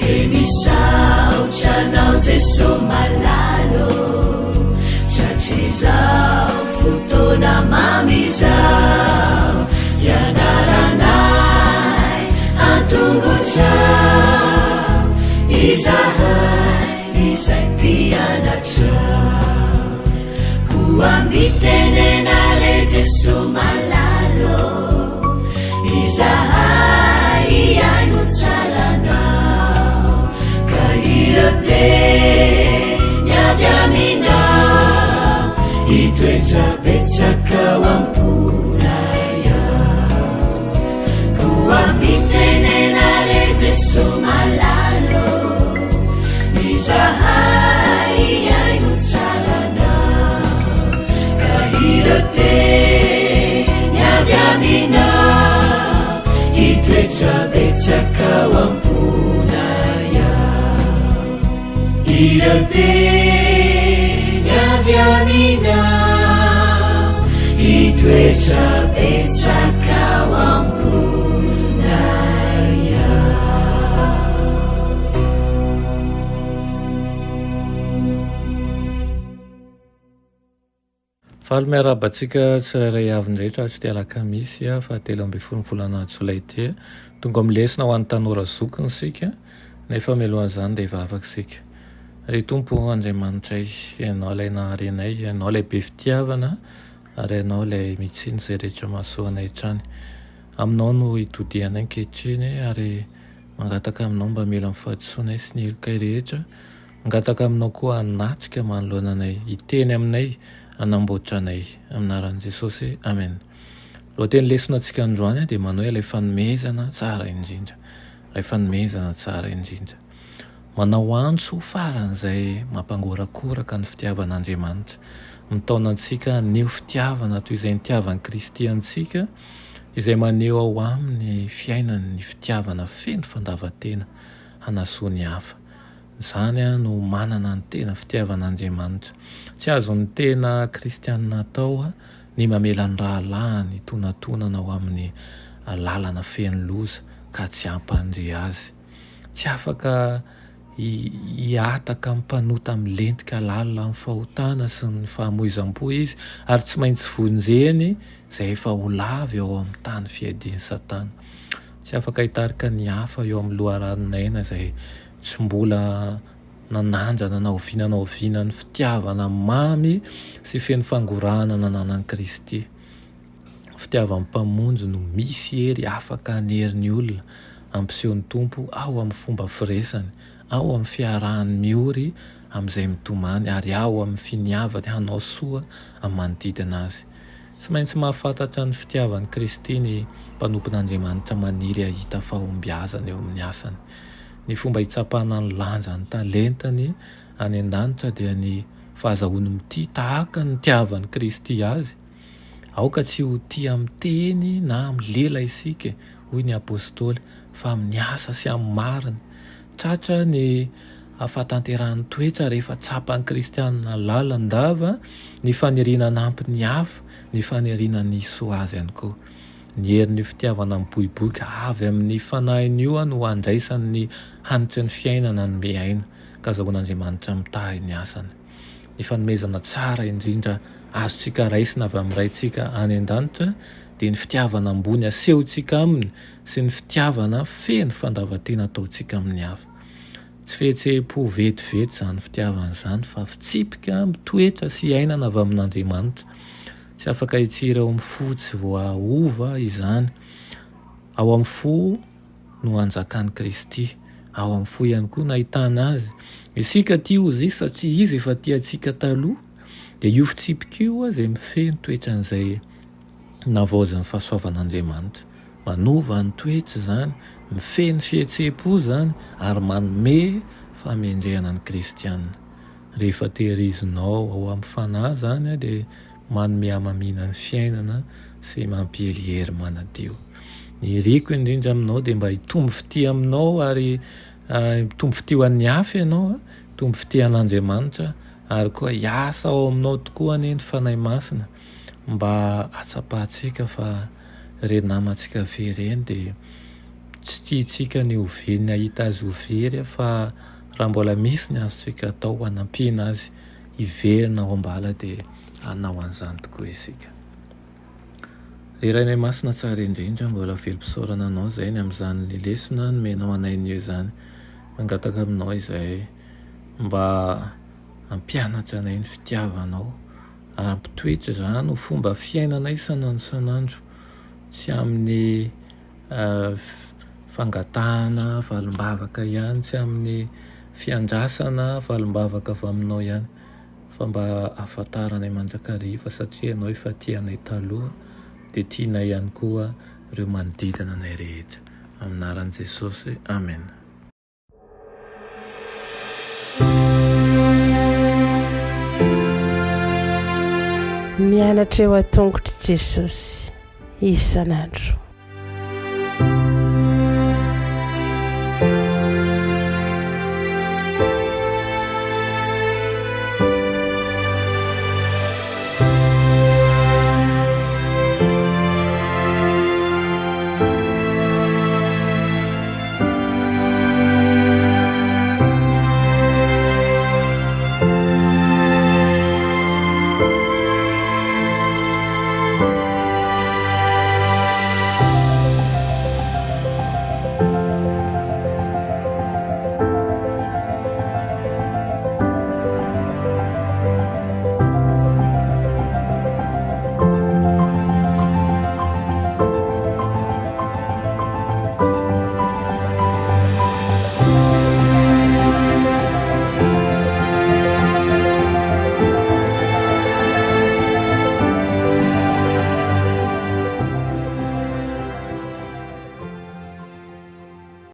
enisaocyanao jeso malalo tsatrizao fotona mamizao ianaranay antongotsao izahay izay mpianatrao koambitenenare jeso malalo izahay iaino tsaranao ka irote niavy aminao itoetsabetsakao amponaya koambitenenare jeso malalo izahay iaino tsaranao ka irote niavy aminao itoetsabetsakao amponaya irote niavy aminao itoetsabetsakao amponaya. Faly miarabantsika tsirairay avin-drehetra tsy tia alakamisy fa 7 volana jolay tia tonga amilesina ho an'ny tanora zokiny sika nefa mialohan'izany dia vavaka sika. Ry tompo Andriamanitray, ianao ilay naharenay, ianao ilay be fitiavana ary ianao ilay mitsiny izay rehetra mahasoanay hatrany. Aminao no hitodianay ankehitriny ary mangataka aminao mba mila mifahadisoanay sy ny helokay rehetra. Mangataka aminao koa hanatrika manoloana anay, hiteny aminay, hanamboatra anay. Aminaran'i Jesosy, amen. Lohateny lesona antsika androany dia manao ilay fanomezana tsara indrindra. Ilay fanomezana tsara indrindra. Manao antso faran'izay mampangorakoraka ny fitiavan'Andriamanitra. Mitaona antsika neo fitiavana toy izay nitiavan'i Kristy antsika, izay maneho ao aminy fiainany ny fitiavana feno fandavatena hanasoa ny hafa. Izany no manana ny tena fitiavan'Andriamanitra. Tsy azo ny tena kristianina atao ny mamela ny rahalahiny tonatonana ao amin'ny lalana feno loza ka tsy hampandre azy. Tsy afaka hiataka mpanota milentika lalina amin'ny fahotana sy ny fahamoizam-po izy ary tsy maintsy vonjeny izay efa ho lavy ao amin'ny tany fiadian'i Satana. Tsy afaka hitarika ny hafa eo amin'ny loharaninaina izay tsy mbola nanandrana naoviana ny fitiavana mamy sy feno fangorahana nananan'i Kristy. Fitiavan'ny mpamonjy no misy hery afaka hanerin'ny olona ampisehon'ny tompo ao amin'ny fomba firesany, ao amin'ny fiarahany miory amin'izay mitomany ary ao amin'ny finiavany hanao soa amin'ny manodidina azy. Tsy maintsy mahafantatra ny fitiavan'i Kristy ny mpanompon'Andriamanitra maniry ahita fahombiazana eo amin'ny asany. Ny fomba hitsapana ny lanja ny talentany any an-danitra dia ny fahazahoany mity tahaka ny tiavan'i Kristy azy. Aoka tsy ho tia amin'ny teny na amin'ny lela isika, hoy ny apôstôly, fa amin'ny asa sy amin'ny marina. Tratra ny ahafatanterahany toetra rehefa tsapan'ny kristianina lalandava, ny faniriana nampy ny hafa, ny faniriana ny soa azy ihany koa. Ny herin'ny fitiavana miboiboika avy amin'ny fanahiny io no handraisany ny hanitry ny fiainana ny miaina ka azahoan'Andriamanitra mitahy ny asany. Ny fanomezana tsara indrindra azontsika raisina avy amin'ny raintsika any an-danitra dia ny fitiavana ambony asehontsika aminy sy ny fitiavana feno fandavatena ataontsika amin'ny hafa. Tsy fihetseham-po vetivety izany fitiavana izany fa fitsipika mitoetra sy iainana avy amin'Andriamanitra. Tsy afaka hitsira ao amin'ny fo tsy voaova izany. Ao amin'ny fo no hanjakan'i Kristy, ao amin'ny fo ihany koa nahitana azy. Isika tia ozy satria izy efa tiantsika taloha, dia io fitsipika io izay mifeno toetran'izay navaozan'ny fahasoavan'Andriamanitra. Manova ny toetra izany, mifeno fihetseham-po izany ary manome famendrehana ny kristianina. Rehefa tehirizinao ao amin'ny fanahy izany dia manome hamamiana ny fiainana sy mampielihery manadio. Ny riko indrindra aminao dia mba hitombo fitia aminao ary hitombo fitia ho an'ny hafa ianao, hitombo fitia an'Andriamanitra ary koa hiasa ao aminao tokoa ny fanahy masina mba hatsapahantsika fa ireny namantsika ve ireny dia tsy tiantsika ny oveny ahita azy overy fa raha mbola misy ny azontsika atao hanampiana azy hiverina ao ambala dia hanao an'izany tokoa isika. Iray masina tsara indrindra mbola velom-pisaorana anao zay ny amin'izany ny lesona nomenao anainio izany. Mangataka aminao izay mba hampianatra anay ny fitiavanao ary ampitoetra izany ho fomba fiainana isanandro tsy amin'ny fangatahana valim-bavaka ihany, tsy amin'ny fiandrasana valim-bavaka avy aminao ihany, fa mba ahafantaranay mandrakariva satria ianao efa tianay taloha dia tianay ihany koa ireo manodidina anay rehetra. Amin'ny anaran'i Jesosy, amen. Mianatra eo an-tongotry Jesosy isanandro.